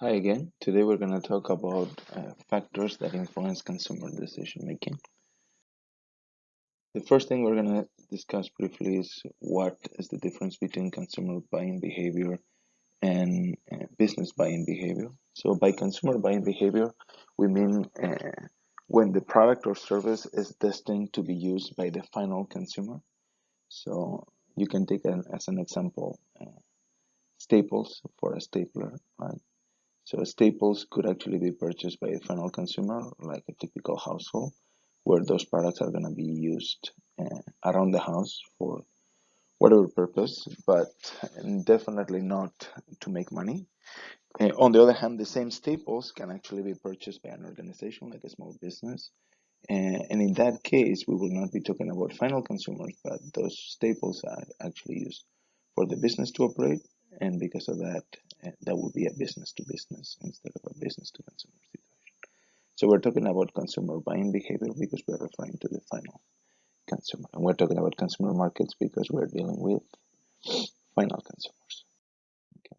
Hi again. Today we're going to talk about factors that influence consumer decision making. The first thing we're going to discuss briefly is what is the difference between consumer buying behavior and business buying behavior. So, by consumer buying behavior, we mean when the product or service is destined to be used by the final consumer. So, you can take as an example staples for a stapler, right? So staples could actually be purchased by a final consumer, like a typical household, where those products are going to be used around the house for whatever purpose, but definitely not to make money. On the other hand, the same staples can actually be purchased by an organization, like a small business. And in that case, we will not be talking about final consumers, but those staples are actually used for the business to operate. And because of that, that would be a business to business instead of a business to consumer situation. So we're talking about consumer buying behavior because we're referring to the final consumer. And we're talking about consumer markets because we're dealing with final consumers. Okay.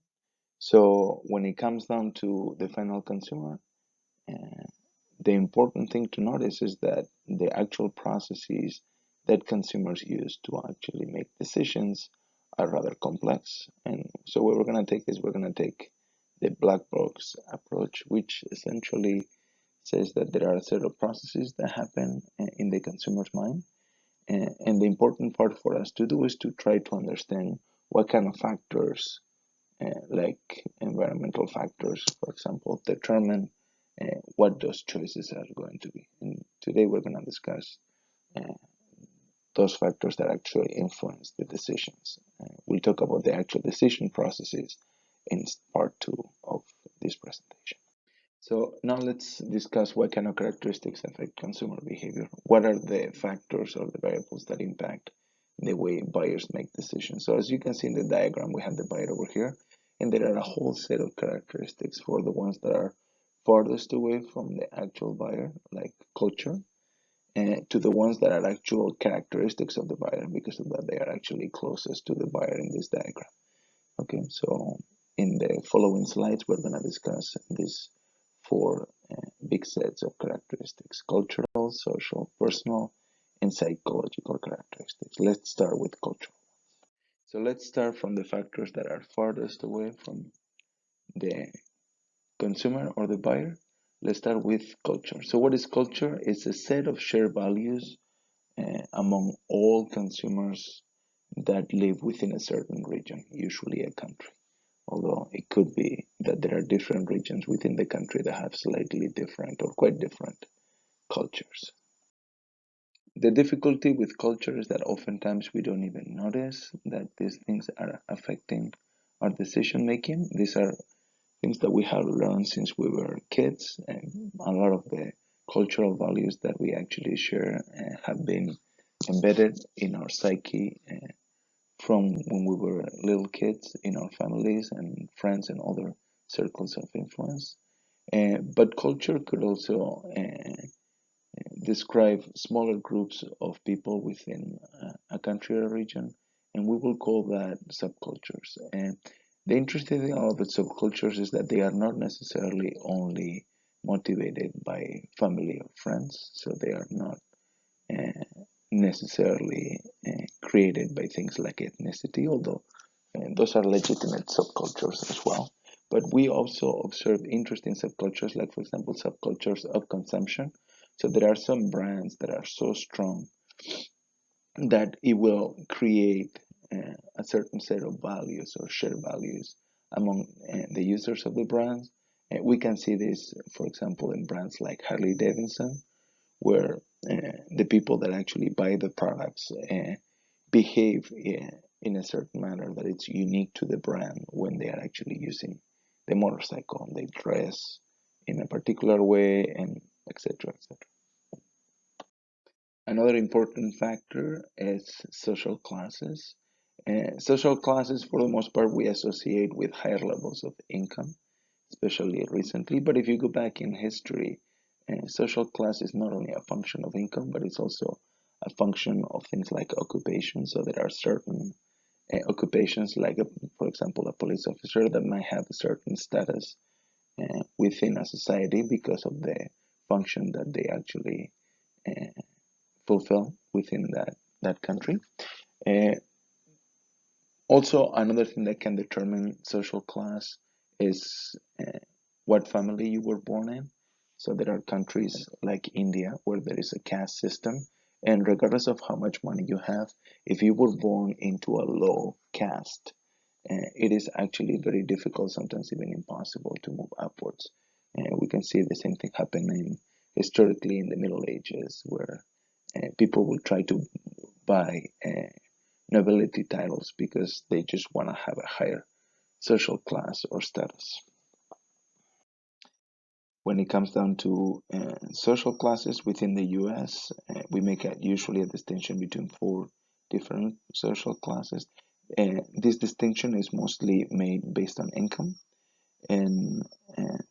So when it comes down to the final consumer, uh, the important thing to notice is that the actual processes that consumers use to actually make decisions are rather complex. And so what we're going to take is we're going to take the black box approach, which essentially says that there are a set of processes that happen in the consumer's mind. And the important part for us to do is to try to understand what kind of factors like environmental factors, for example, determine what those choices are going to be. And today we're going to discuss uh, those factors that actually influence the decisions. We'll talk about the actual decision processes in part two of this presentation. So now let's discuss what kind of characteristics affect consumer behavior. What are the factors or the variables that impact the way buyers make decisions? So as you can see in the diagram, we have the buyer over here, and there are a whole set of characteristics for the ones that are farthest away from the actual buyer, like culture, and to the ones that are actual characteristics of the buyer, because of that they are actually closest to the buyer in this diagram. Okay, so in the following slides, we're going to discuss these four big sets of characteristics: cultural, social, personal, and psychological characteristics. Let's start with cultural. So let's start from the factors that are farthest away from the consumer or the buyer. Let's start with culture. So what is culture? It's a set of shared values among all consumers that live within a certain region, usually a country. Although it could be that there are different regions within the country that have slightly different or quite different cultures. The difficulty with culture is that oftentimes we don't even notice that these things are affecting our decision making. These are things that we have learned since we were kids, and a lot of the cultural values that we actually share have been embedded in our psyche from when we were little kids in our families and friends and other circles of influence. But culture could also describe smaller groups of people within a country or a region, and we will call that subcultures. And the interesting thing about subcultures is that they are not necessarily only motivated by family or friends, so they are not uh, necessarily created by things like ethnicity, although those are legitimate subcultures as well. But we also observe interesting subcultures, like, for example, subcultures of consumption. So there are some brands that are so strong that it will create a certain set of values or shared values among the users of the brands. We can see this, for example, in brands like Harley Davidson, where the people that actually buy the products behave in a certain manner that it's unique to the brand when they are actually using the motorcycle. They dress in a particular way, and etc. etc. Another important factor is social classes. Social classes, for the most part, we associate with higher levels of income, especially recently. But if you go back in history, social class is not only a function of income, but it's also a function of things like occupation. So there are certain occupations, like, for example, a police officer that might have a certain status within a society because of the function that they actually uh, fulfill within that country. Uh, Also, another thing that can determine social class is what family you were born in. So there are countries like India where there is a caste system, and regardless of how much money you have, if you were born into a low caste, it is actually very difficult, sometimes even impossible, to move upwards. We can see the same thing happening historically in the Middle Ages, where people will try to buy nobility titles because they just want to have a higher social class or status. When it comes down to social classes within the US, we make usually a distinction between four different social classes. This distinction is mostly made based on income, and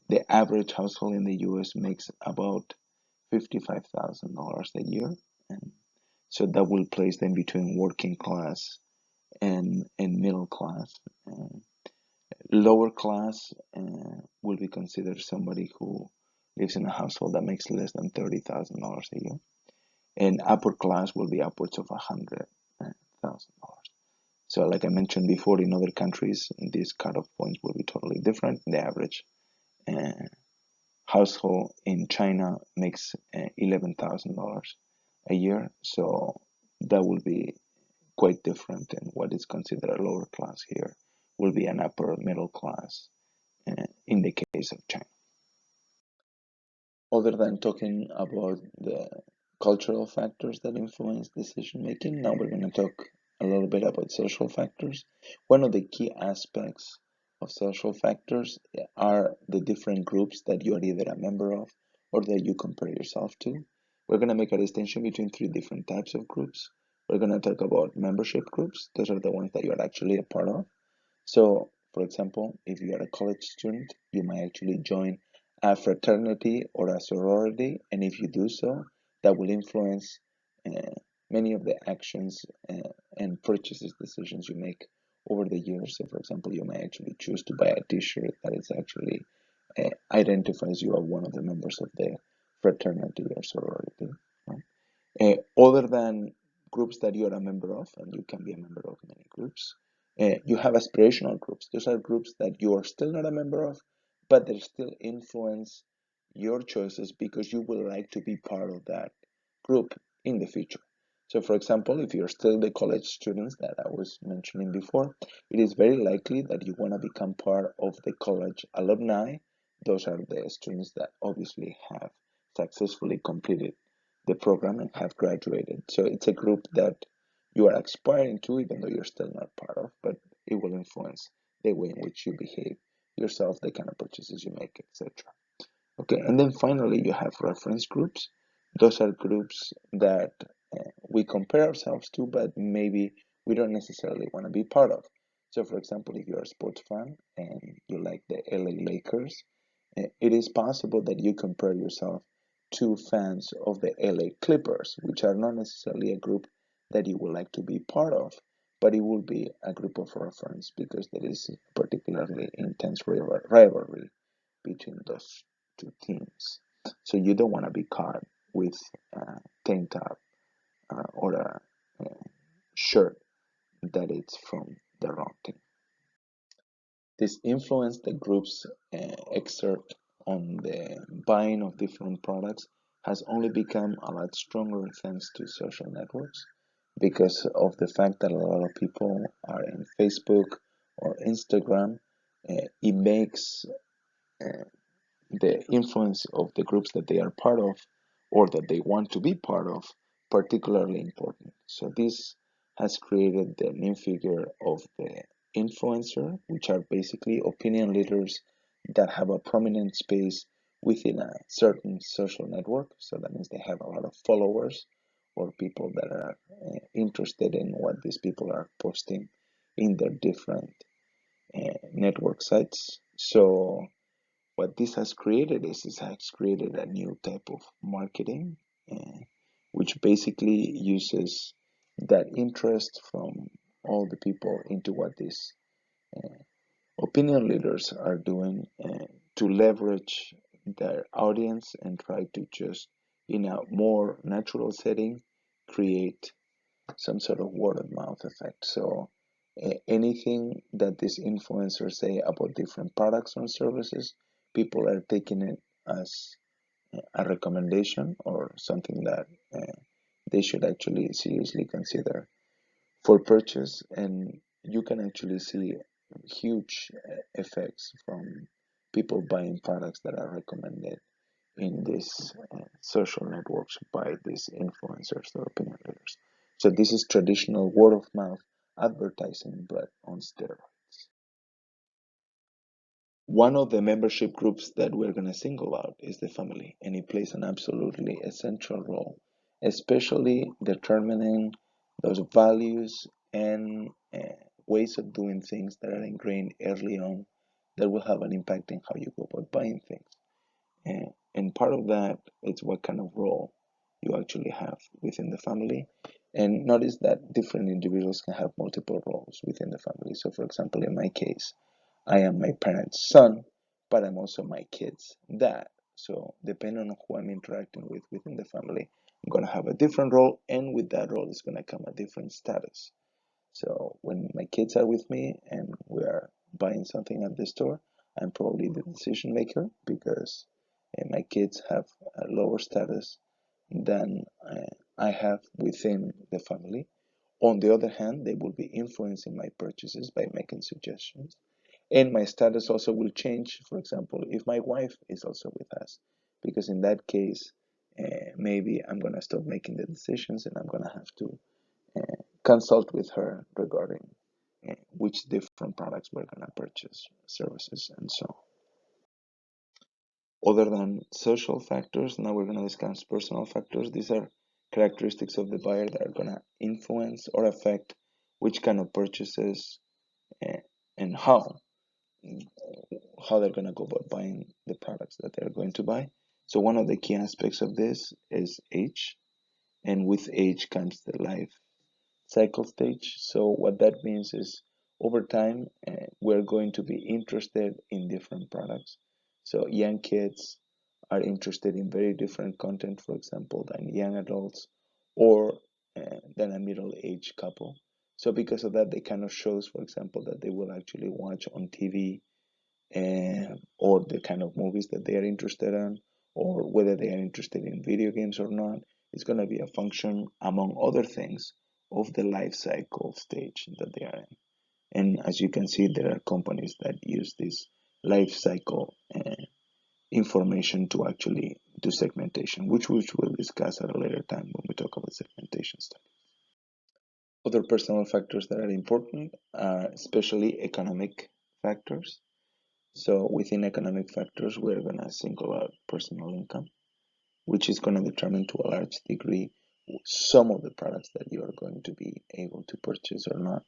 the average household in the US makes about $55,000 a year. And so that will place them between working class and middle class. Lower class will be considered somebody who lives in a household that makes less than $30,000 a year, and upper class will be upwards of $100,000. So, like I mentioned before, in other countries, these cutoff points will be totally different. The average uh, household in China makes $11,000 a year, so that will be quite different than what is considered a lower class here will be an upper middle class in the case of China. Other than talking about the cultural factors that influence decision making, now we're going to talk a little bit about social factors. One of the key aspects of social factors are the different groups that you are either a member of or that you compare yourself to. We're going to make a distinction between three different types of groups. We're going to talk about membership groups. Those are the ones that you are actually a part of. So, for example, if you are a college student, you might actually join a fraternity or a sorority, and if you do so, that will influence uh, many of the actions and purchases decisions you make over the years. So, for example, you may actually choose to buy a T-shirt that is actually identifies you as one of the members of the fraternity or sorority. Right? Other than groups that you are a member of, and you can be a member of many groups, you have aspirational groups. Those are groups that you are still not a member of, but they still influence your choices because you would like to be part of that group in the future. So, for example, if you're still the college students that I was mentioning before, it is very likely that you want to become part of the college alumni. Those are the students that obviously have successfully completed the program and have graduated. So it's a group that you are aspiring to, even though you're still not part of, but it will influence the way in which you behave yourself, the kind of purchases you make, etc. Okay, and then finally you have reference groups. Those are groups that we compare ourselves to, but maybe we don't necessarily want to be part of. So, for example, if you're a sports fan and you like the LA Lakers, it is possible that you compare yourself to fans of the LA Clippers, which are not necessarily a group that you would like to be part of, but it will be a group of reference because there is a particularly intense rivalry between those two teams. So you don't want to be caught with a tank top or a shirt that it's from the wrong team. This influence that groups exert on the buying of different products has only become a lot stronger thanks to social networks because of the fact that a lot of people are in Facebook or Instagram. It makes uh, the influence of the groups that they are part of or that they want to be part of particularly important. So this has created the new figure of the influencer, which are basically opinion leaders that have a prominent space within a certain social network. So that means they have a lot of followers or people that are interested in what these people are posting in their different network sites. So what this has created is it has created a new type of marketing, which basically uses that interest from all the people into what these uh, opinion leaders are doing to leverage their audience and try to just, in a more natural setting, create some sort of word of mouth effect. So anything that these influencers say about different products and services, people are taking it as a recommendation or something that they should actually seriously consider for purchase. And you can actually see huge effects from people buying products that are recommended in these social networks by these influencers or opinion leaders. So this is traditional word of mouth advertising, but on steroids. One of the membership groups that we're going to single out is the family, and it plays an absolutely essential role, especially determining those values and ways of doing things that are ingrained early on that will have an impact in how you go about buying things. And part of that is what kind of role you actually have within the family. And notice that different individuals can have multiple roles within the family. So, for example, in my case, I am my parents' son, but I'm also my kid's dad. So, depending on who I'm interacting with within the family, I'm going to have a different role, and with that role is going to come a different status. So when my kids are with me and we are buying something at the store, I'm probably the decision maker because my kids have a lower status than I have within the family. On the other hand, they will be influencing my purchases by making suggestions. And my status also will change, for example, if my wife is also with us, because in that case, maybe I'm going to stop making the decisions and I'm going to have to consult with her regarding which different products we're going to purchase, services, and so on. Other than social factors, now we're going to discuss personal factors. These are characteristics of the buyer that are going to influence or affect which kind of purchases uh, and how they're going to go about buying the products that they're going to buy. So one of the key aspects of this is age, and with age comes the life cycle stage. So what that means is over time, we're going to be interested in different products. So young kids are interested in very different content, for example, than young adults or than a middle-aged couple. So because of that, the kind of shows, for example, that they will actually watch on TV, or the kind of movies that they are interested in, or whether they are interested in video games or not, is going to be a function, among other things, of the life cycle stage that they are in. And as you can see, there are companies that use this life cycle information to actually do segmentation, which we'll discuss at a later time when we talk about segmentation studies. Other personal factors that are important are especially economic factors. So within economic factors, we're going to single out personal income, which is going to determine to a large degree some of the products that you are going to be able to purchase or not.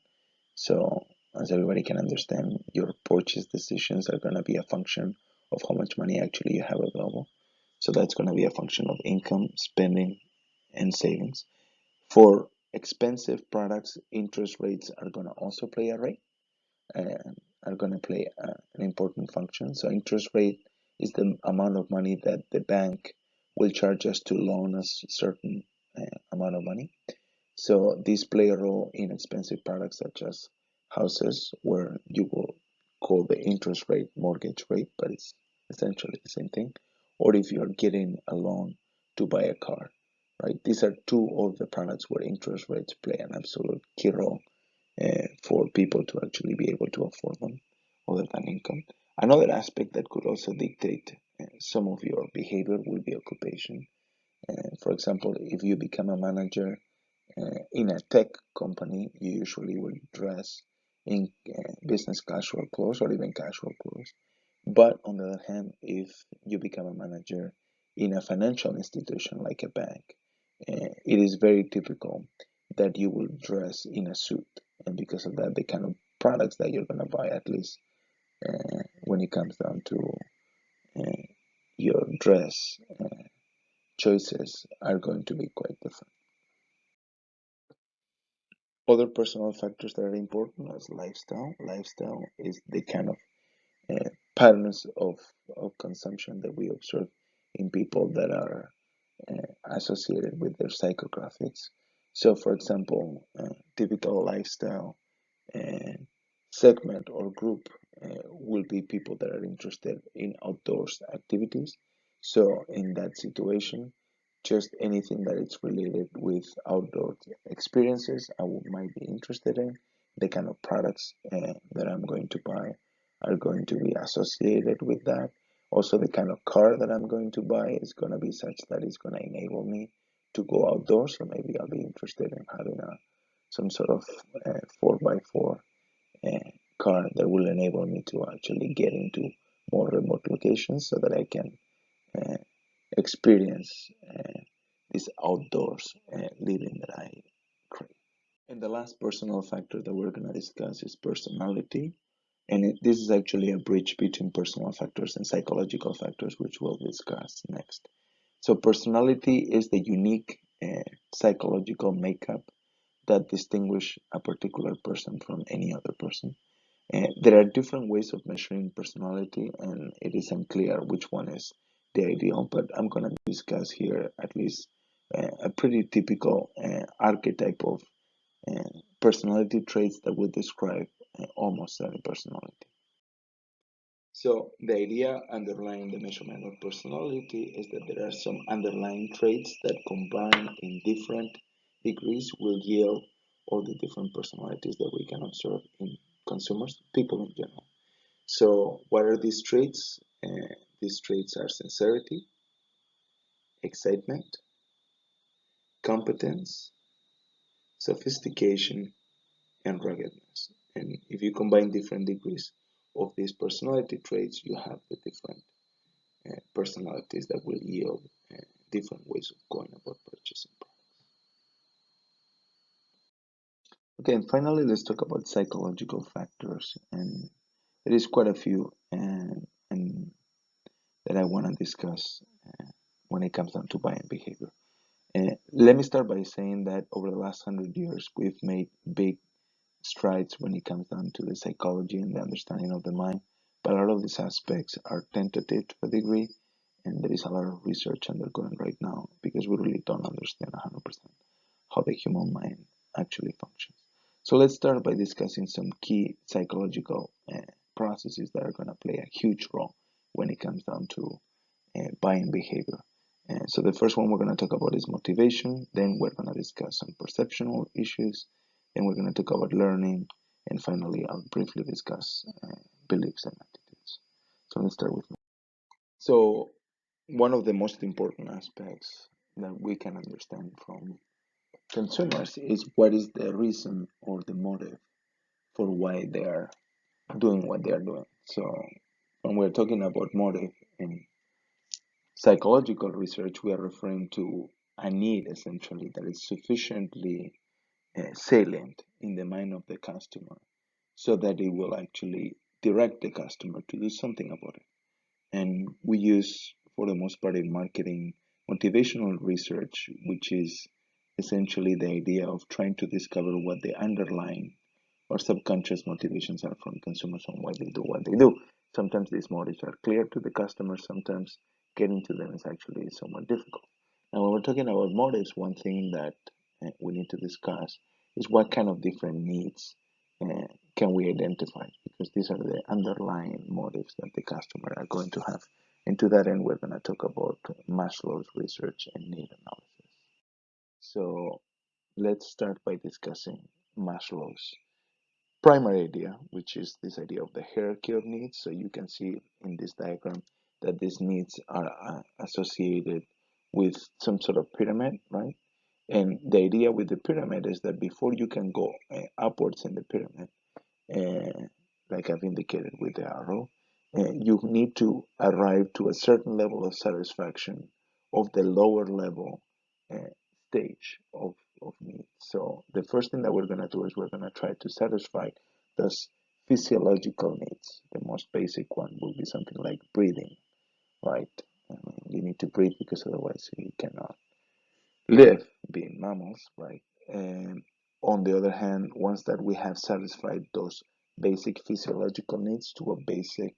So as everybody can understand, your purchase decisions are going to be a function of how much money actually you have available. So that's going to be a function of income, spending, and savings. For expensive products, interest rates are going to also play a role, are going to play an important function. So interest rate is the amount of money that the bank will charge us to loan us certain amount of money. So these play a role in expensive products such as houses, where you will call the interest rate mortgage rate, but it's essentially the same thing. Or if you're getting a loan to buy a car, right? These are two of the products where interest rates play an absolute key role for people to actually be able to afford them, other than income. Another aspect that could also dictate some of your behavior will be occupation. For example, if you become a manager in a tech company, you usually will dress in business casual clothes or even casual clothes. But on the other hand, if you become a manager in a financial institution like a bank, it is very typical that you will dress in a suit. And because of that, the kind of products that you're going to buy, at least when it comes down to uh, your dress choices, are going to be quite different. Other personal factors that are important is lifestyle. Lifestyle is the kind of patterns of consumption that we observe in people that are associated with their psychographics. So, for example, typical lifestyle uh, segment or group will be people that are interested in outdoors activities. So, in that situation, just anything that is related with outdoor experiences, might be interested in. The kind of products that I'm going to buy are going to be associated with that. Also, the kind of car that I'm going to buy is going to be such that it's going to enable me to go outdoors. So maybe I'll be interested in having some sort of 4x4 uh, car that will enable me to actually get into more remote locations so that I can uh, experience this outdoors living that I crave. And the last personal factor that we're going to discuss is personality. And this is actually a bridge between personal factors and psychological factors, which we'll discuss next. So, personality is the unique psychological makeup that distinguish a particular person from any other person. There are different ways of measuring personality, and it is unclear which one is the ideal, but I'm going to discuss here at least a pretty typical archetype of personality traits that would describe almost any personality. So, the idea underlying the measurement of personality is that there are some underlying traits that combine in different degrees will yield all the different personalities that we can observe in consumers, people in general. So, what are these traits? These traits are sincerity, excitement, competence, sophistication, and ruggedness. And if you combine different degrees of these personality traits, you have the different personalities that will yield different ways of going about purchasing products. Okay, and finally, let's talk about psychological factors. And there is quite a few and that I want to discuss when it comes down to buying behavior. Let me start by saying that over the last 100 years, we've made big strides when it comes down to the psychology and the understanding of the mind. But a lot of these aspects are tentative to a degree, and there is a lot of research undergoing right now because we really don't understand 100% how the human mind actually functions. So let's start by discussing some key psychological processes that are going to play a huge role when it comes down to buying behavior. So the first one we're going to talk about is motivation. Then we're going to discuss some perceptual issues. Then we're going to talk about learning. And finally, I'll briefly discuss beliefs and attitudes. So let's start with. So one of the most important aspects that we can understand from consumers is what is the reason or the motive for why they are doing what they are doing. So when we're talking about motive in psychological research, we are referring to a need essentially that is sufficiently salient in the mind of the customer so that it will actually direct the customer to do something about it. And we use, for the most part in marketing, motivational research, which is essentially the idea of trying to discover what the underlying or subconscious motivations are from consumers on why they do what they do. Sometimes these motives are clear to the customer, sometimes getting to them is actually somewhat difficult. Now, when we're talking about motives, one thing that we need to discuss is what kind of different needs uh, can we identify, because these are the underlying motives that the customer are going to have. And to that end, we're going to talk about Maslow's research and need analysis. So let's start by discussing Maslow's primary idea, which is this idea of the hierarchy of needs. So you can see in this diagram that these needs are associated with some sort of pyramid, right? And the idea with the pyramid is that before you can go upwards in the pyramid, uh, like I've indicated with the arrow, you need to arrive to a certain level of satisfaction of the lower level uh, stage of needs. So the first thing that we're going to do is we're going to try to satisfy those physiological needs. The most basic one will be something like breathing, right? I mean, you need to breathe because otherwise you cannot live, being mammals, right? And on the other hand, once that we have satisfied those basic physiological needs to a basic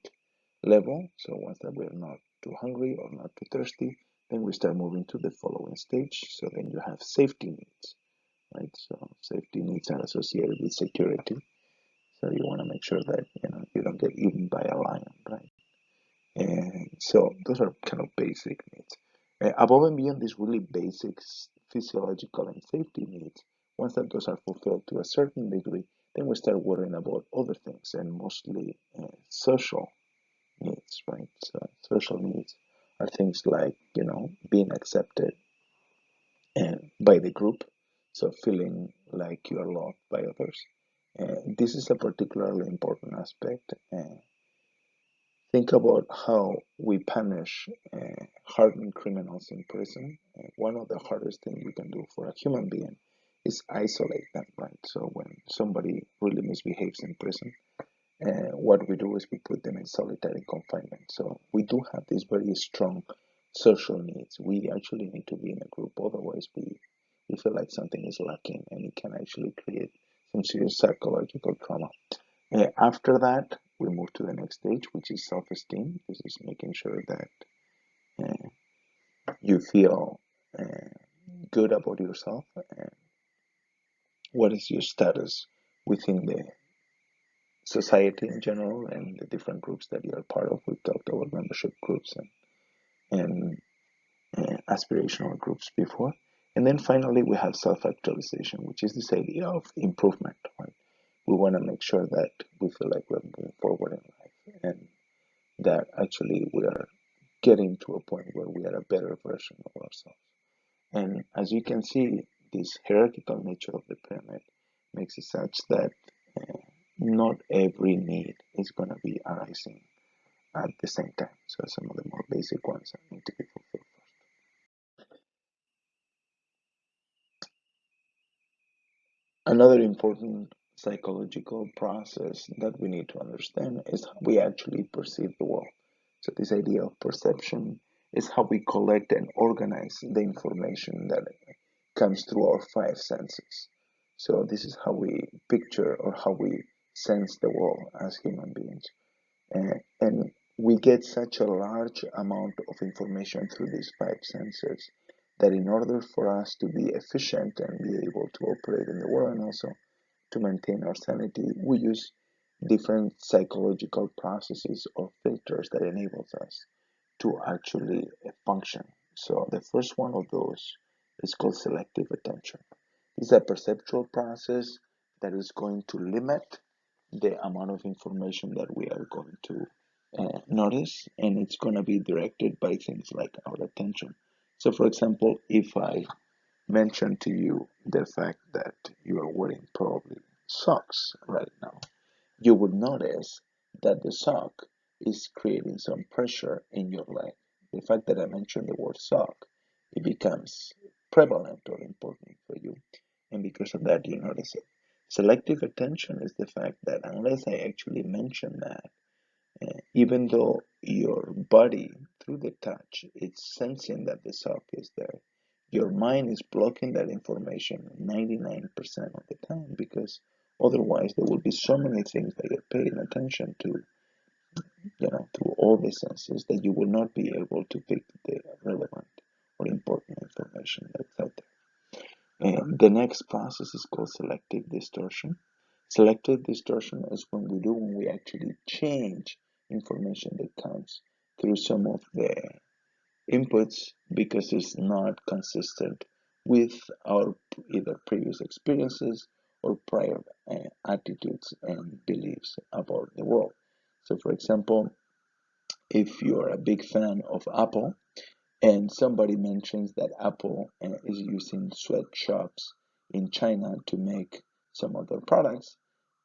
level. So once that we're not too hungry or not too thirsty, then we start moving to the following stage. So then you have safety needs, right? So safety needs are associated with security. So you want to make sure that you don't get eaten by a lion, right? And so those are kind of basic needs. Above and beyond these really basic physiological and safety needs, once that those are fulfilled to a certain degree, then we start worrying about other things and mostly social needs, right? So social needs are things like, being accepted and by the group, so feeling like you are loved by others. This is a particularly important aspect. Think about how we punish hardened criminals in prison. One of the hardest things you can do for a human being is isolate them, right? So when somebody really misbehaves in prison, what we do is we put them in solitary confinement. So we do have these very strong social needs. We actually need to be in a group, otherwise we feel like something is lacking, and it can actually create some serious psychological trauma. After that, we move to the next stage, which is self-esteem. This is making sure that uh, you feel uh, good about yourself and what is your status within the society in general and the different groups that you are part of. We've talked about membership groups and aspirational groups before. And then finally, we have self-actualization, which is this idea of improvement. Right? We want to make sure that we feel like we're moving forward in life and that actually we are getting to a point where we are a better version of ourselves. And as you can see, this hierarchical nature of the pyramid makes it such that uh, not every need is going to be arising at the same time. So some of the more basic ones need to be fulfilled. Another important psychological process that we need to understand is how we actually perceive the world. So this idea of perception is how we collect and organize the information that comes through our five senses. So this is how we picture or how we sense the world as human beings. And we get such a large amount of information through these five senses that in order for us to be efficient and be able to operate in the world and also to maintain our sanity, we use different psychological processes or filters that enables us to actually function. So the first one of those is called selective attention. It's a perceptual process that is going to limit the amount of information that we are going to notice, and it's going to be directed by things like our attention. So, for example, if I mention to you the fact that you are wearing probably socks right now, you would notice that the sock is creating some pressure in your leg. The fact that I mentioned the word sock, it becomes prevalent or important for you, and because of that, you notice it. Selective attention is the fact that unless I actually mention that, even though your body, through the touch, it's sensing that the sock is there, your mind is blocking that information 99% of the time because otherwise there will be so many things that you're paying attention to, through all the senses that you will not be able to pick the relevant or important information that's out there. And the next process is called selective distortion. Selective distortion is when we actually change information that comes through some of the inputs because it's not consistent with our either previous experiences or prior attitudes and beliefs about the world. So, for example, if you're a big fan of Apple and somebody mentions that Apple is using sweatshops in China to make some of their products,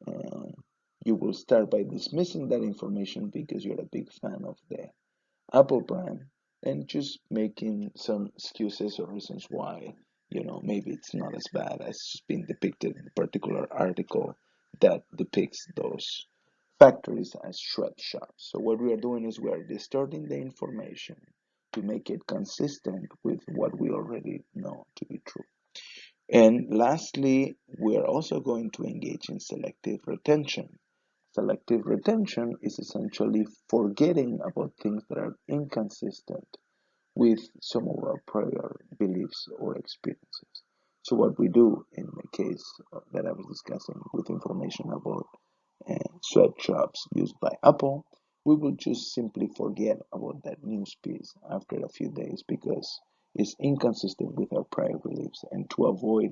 uh, you will start by dismissing that information because you're a big fan of the Apple brand and just making some excuses or reasons why, maybe it's not as bad as it's been depicted in a particular article that depicts those factories as sweatshops. So what we are doing is we are distorting the information to make it consistent with what we already know to be true. And lastly, we are also going to engage in selective retention. Selective retention is essentially forgetting about things that are inconsistent with some of our prior beliefs or experiences. So what we do in the case that I was discussing with information about sweatshops used by Apple, we will just simply forget about that news piece after a few days because it's inconsistent with our prior beliefs. And to avoid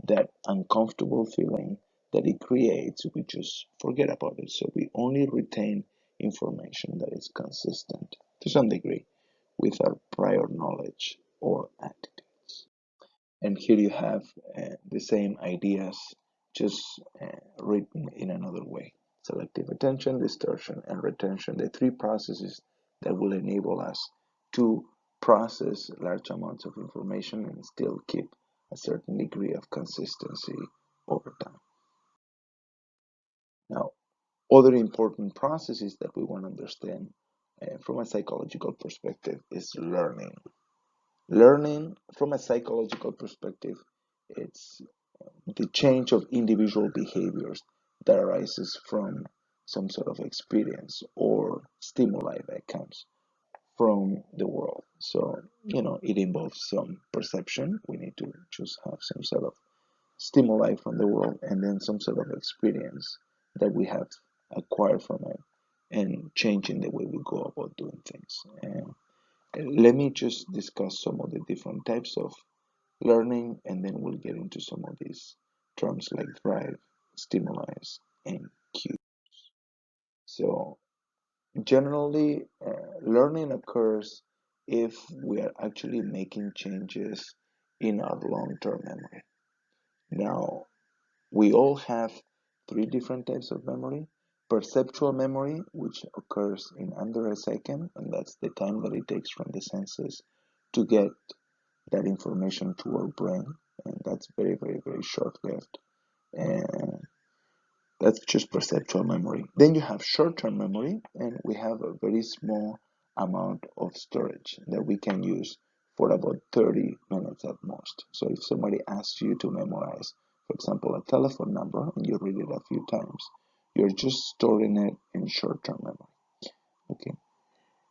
that uncomfortable feeling that it creates, we just forget about it. So we only retain information that is consistent to some degree with our prior knowledge or attitudes. And here you have the same ideas just written in another way. Selective attention, distortion, and retention, the three processes that will enable us to process large amounts of information and still keep a certain degree of consistency over time. Now, other important processes that we want to understand from a psychological perspective is learning. Learning from a psychological perspective, it's the change of individual behaviors that arises from some sort of experience or stimuli that comes from the world. So, it involves some perception. We need to just have some sort of stimuli from the world and then some sort of experience that we have acquired from it and changing the way we go about doing things. And let me just discuss some of the different types of learning, and then we'll get into some of these terms like drive, stimuli, and cue. So, generally, learning occurs if we are actually making changes in our long-term memory. Now, we all have three different types of memory. Perceptual memory, which occurs in under a second, and that's the time that it takes from the senses to get that information to our brain, and that's very, very, very short-lived. And that's just perceptual memory. Then you have short-term memory, and we have a very small amount of storage that we can use for about 30 minutes at most. So if somebody asks you to memorize, for example, a telephone number, and you read it a few times, you're just storing it in short-term memory. Okay.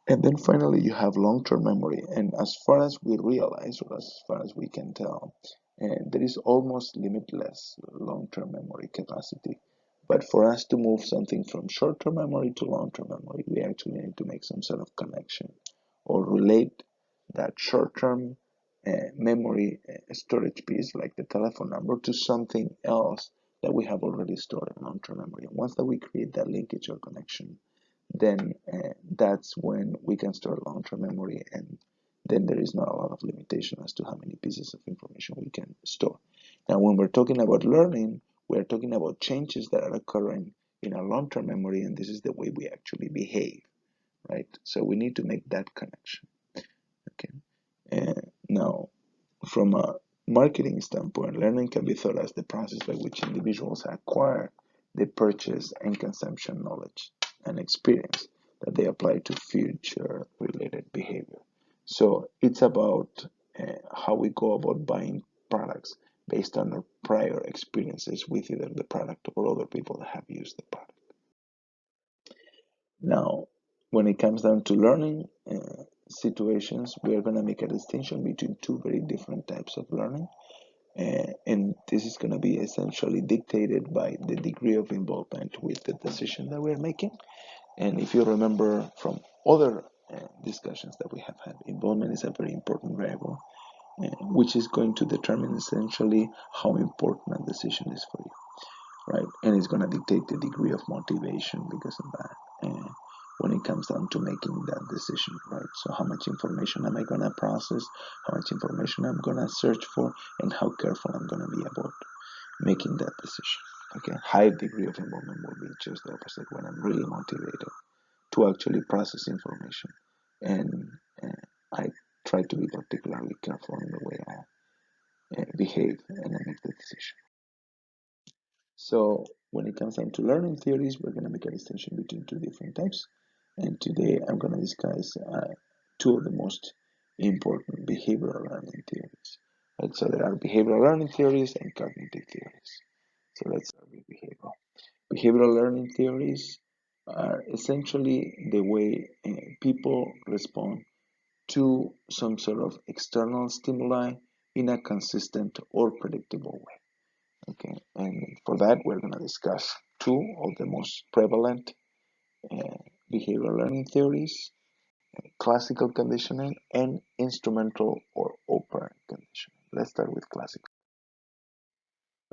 And then finally, you have long-term memory. And as far as we realize, or as far as we can tell, there is almost limitless long-term memory capacity. But for us to move something from short-term memory to long-term memory, we actually need to make some sort of connection or relate that short-term memory storage piece, like the telephone number, to something else that we have already stored in long-term memory. And once that we create that linkage or connection, then that's when we can store long-term memory, and then there is not a lot of limitation as to how many pieces of information we can store. Now, when we're talking about learning, we're talking about changes that are occurring in our long-term memory, and this is the way we actually behave, right? So we need to make that connection. Okay. Now, from a marketing standpoint, learning can be thought as the process by which individuals acquire the purchase and consumption knowledge and experience that they apply to future related behavior. So it's about how we go about buying products based on our prior experiences with either the product or other people that have used the product. Now, when it comes down to learning situations, we are going to make a distinction between two very different types of learning. And this is going to be essentially dictated by the degree of involvement with the decision that we're making. And if you remember from other discussions that we have had, involvement is a very important variable, which is going to determine essentially how important a decision is for you, right? And it's going to dictate the degree of motivation because of that. When it comes down to making that decision, right? So how much information am I going to process, how much information I'm going to search for, and how careful I'm going to be about making that decision. Okay, high degree of involvement will be just the opposite, when I'm really motivated to actually process information, and I try to be particularly careful in the way I behave and I make the decision. So when it comes down to learning theories, we're going to make a distinction between two different types. And today I'm going to discuss two of the most important behavioral learning theories. Right? So there are behavioral learning theories and cognitive theories. So let's start with behavioral. Behavioral learning theories are essentially the way people respond to some sort of external stimuli in a consistent or predictable way. Okay, and for that, we're going to discuss two of the most prevalent uh, behavioral learning theories: classical conditioning and instrumental or operant conditioning. Let's start with classical.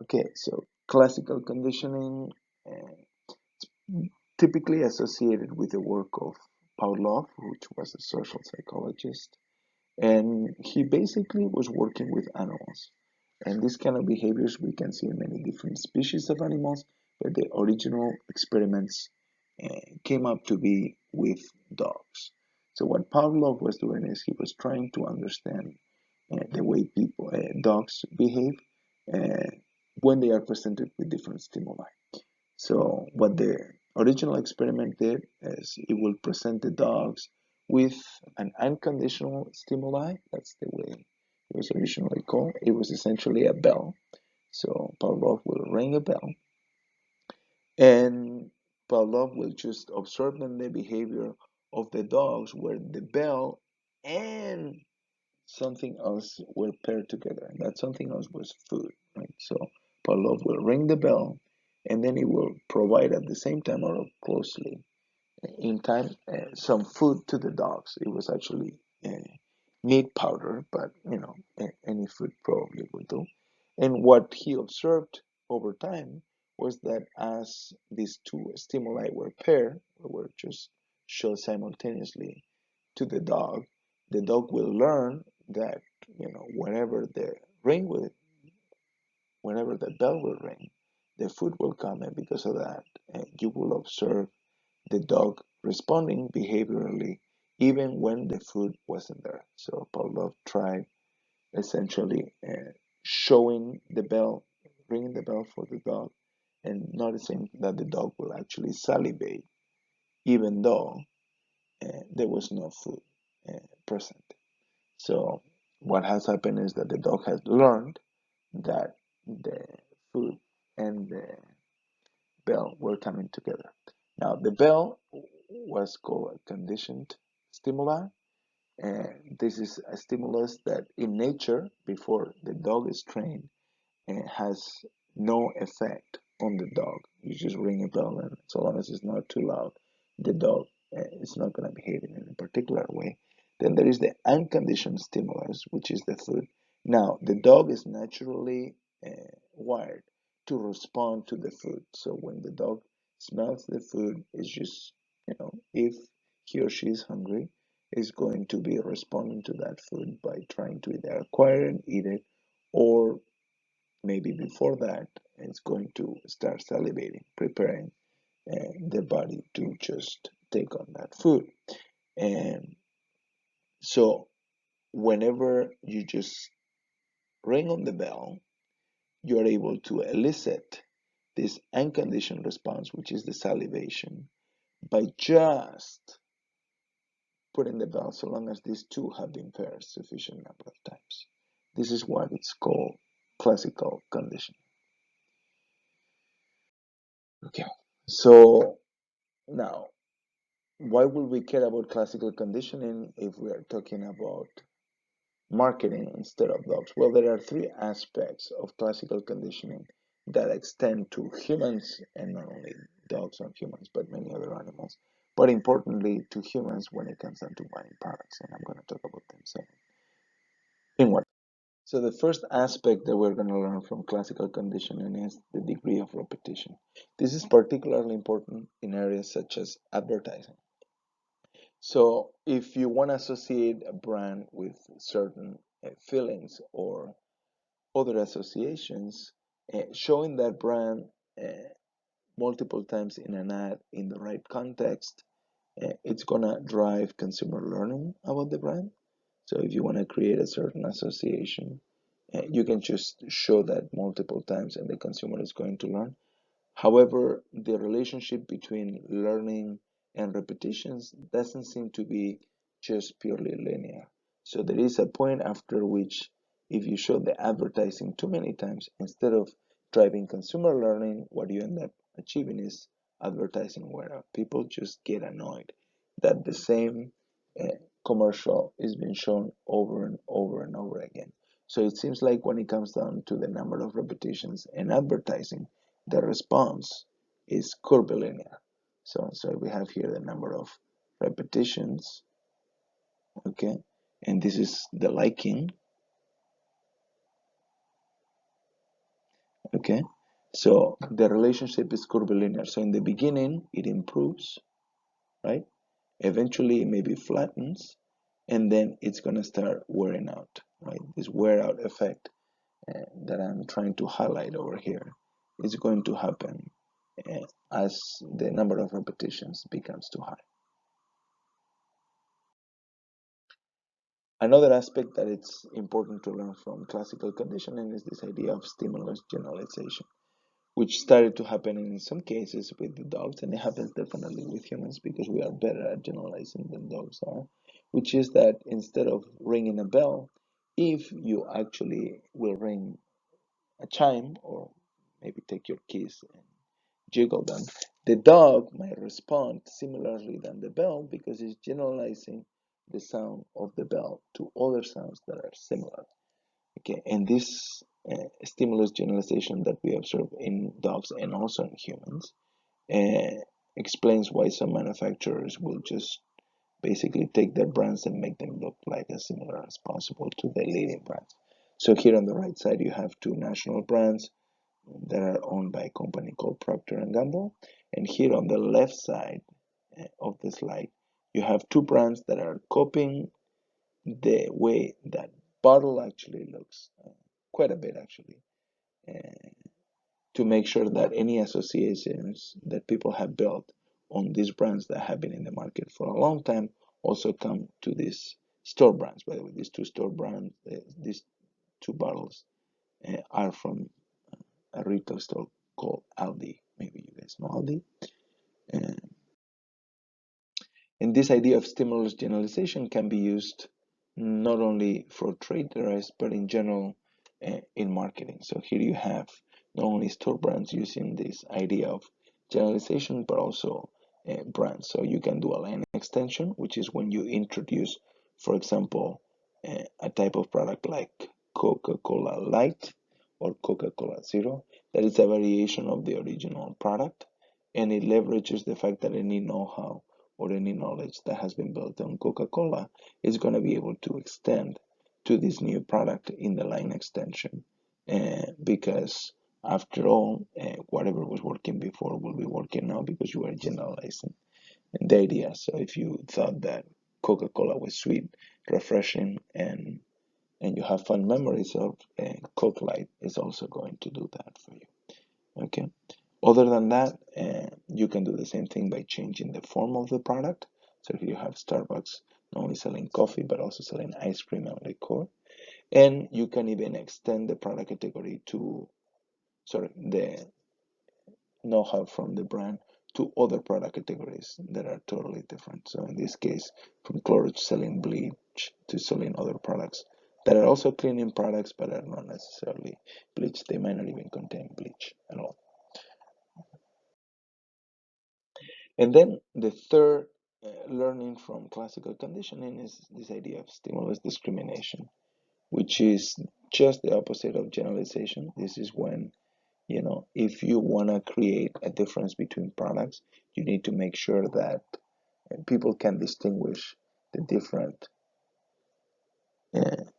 Okay, so classical conditioning, typically associated with the work of Pavlov, which was a social psychologist, and he basically was working with animals. And this kind of behaviors we can see in many different species of animals, but the original experiments came up to be with dogs. So what Pavlov was doing is he was trying to understand the way dogs behave uh, when they are presented with different stimuli. So what the original experiment did is it will present the dogs with an unconditional stimuli. That's the way it was originally called. It was essentially a bell. So Pavlov will ring a bell, and Pavlov will just observe the behavior of the dogs where the bell and something else were paired together, and that something else was food, right? So Pavlov will ring the bell, and then he will provide at the same time or closely in time some food to the dogs. It was actually meat powder, but any food probably would do. And what he observed over time was that as these two stimuli were paired, or were just shown simultaneously to the dog will learn that whenever the ring will, whenever the bell will ring, the food will come, and because of that, you will observe the dog responding behaviorally even when the food wasn't there. So Pavlov tried essentially showing the bell, ringing the bell for the dog, and noticing that the dog will actually salivate even though there was no food present. So what has happened is that the dog has learned that the food and the bell were coming together. Now the bell was called a conditioned stimuli, and this is a stimulus that in nature, before the dog is trained, has no effect on the dog. You just ring a bell, and so long as it's not too loud, the dog is not going to behave in any particular way. Then there is the unconditioned stimulus, which is the food. Now, the dog is naturally wired to respond to the food. So when the dog smells the food, it's just, if he or she is hungry, is going to be responding to that food by trying to either acquire and eat it, or maybe before that, it's going to start salivating, preparing the body to just take on that food. And so, whenever you just ring on the bell, you are able to elicit this unconditioned response, which is the salivation, by just putting the bell so long as these two have been paired sufficient number of times. This is what it's called classical conditioning. Okay, so now why would we care about classical conditioning if we are talking about marketing instead of dogs? Well, there are three aspects of classical conditioning that extend to humans, and not only dogs or humans, but many other animals, but importantly to humans when it comes down to buying products. And I'm going to talk about them soon. In what? So the first aspect that we're going to learn from classical conditioning is the degree of repetition. This is particularly important in areas such as advertising. So if you want to associate a brand with certain feelings or other associations, showing that brand uh, multiple times in an ad in the right context, it's gonna drive consumer learning about the brand. So if you want to create a certain association, you can just show that multiple times and the consumer is going to learn. However, the relationship between learning and repetitions doesn't seem to be just purely linear. So there is a point after which, if you show the advertising too many times, instead of driving consumer learning, what you end up achieving is advertising wear out. People just get annoyed that the same commercial is being shown over and over and over again. So it seems like when it comes down to the number of repetitions in advertising, the response is curvilinear. So we have here the number of repetitions, okay, and this is the liking, okay. So the relationship is curvilinear. So in the beginning, it improves, right? Eventually, it maybe flattens, and then it's going to start wearing out, right? This wear out effect that I'm trying to highlight over here is going to happen as the number of repetitions becomes too high. Another aspect that it's important to learn from classical conditioning is this idea of stimulus generalization, which started to happen in some cases with the dogs, and it happens definitely with humans because we are better at generalizing than dogs are, which is that instead of ringing a bell, if you actually will ring a chime or maybe take your keys and jiggle them, the dog might respond similarly than the bell because it's generalizing the sound of the bell to other sounds that are similar. Okay, and this stimulus generalization that we observe in dogs and also in humans uh, explains why some manufacturers will just basically take their brands and make them look like as similar as possible to the leading brands. So here on the right side, you have two national brands that are owned by a company called Procter and Gamble, and here on the left side of the slide, you have two brands that are copying the way that bottle actually looks, quite a bit actually, uh, to make sure that any associations that people have built on these brands that have been in the market for a long time also come to these store brands. By the way, these two store brands, these two bottles are from a retail store called Aldi. Maybe you guys know Aldi. Uh, And this idea of stimulus generalization can be used not only for trade dress, but in general in marketing. So here you have not only store brands using this idea of generalization, but also brands. So you can do a line extension, which is when you introduce, for example, a type of product like Coca-Cola Light or Coca-Cola Zero, that is a variation of the original product, and it leverages the fact that any know-how or any knowledge that has been built on Coca-Cola is going to be able to extend to this new product in the line extension because after all, whatever was working before will be working now because you are generalizing the idea. So if you thought that Coca-Cola was sweet, refreshing, and you have fun memories of Coke Light, is also going to do that for you. Okay. Other than that, you can do the same thing by changing the form of the product. So if you have Starbucks not only selling coffee but also selling ice cream and liquor, and you can even extend the product category to, sorry, the know-how from the brand to other product categories that are totally different. So in this case, from Clorox selling bleach to selling other products that are also cleaning products but are not necessarily bleach. They might not even contain bleach at all. And then the third learning from classical conditioning is this idea of stimulus discrimination, which is just the opposite of generalization. This is when, if you want to create a difference between products, you need to make sure that people can distinguish the different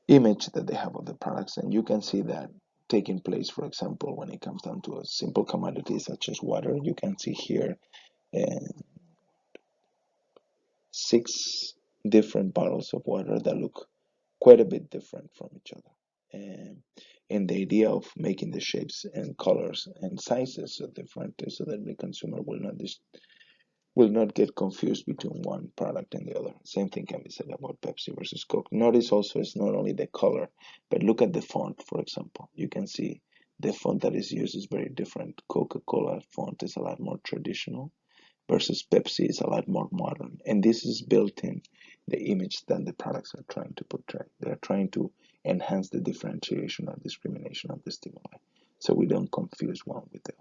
image that they have of the products. And you can see that taking place, for example, when it comes down to a simple commodity such as water. You can see here uh, 6 different bottles of water that look quite a bit different from each other. And the idea of making the shapes and colors and sizes so different so that the consumer will not get confused between one product and the other. Same thing can be said about Pepsi versus Coke. Notice also it's not only the color, but look at the font, for example. You can see the font that is used is very different. Coca-Cola font is a lot more traditional versus Pepsi is a lot more modern. And this is built in the image that the products are trying to portray. They're trying to enhance the differentiation or discrimination of the stimuli. So we don't confuse one with the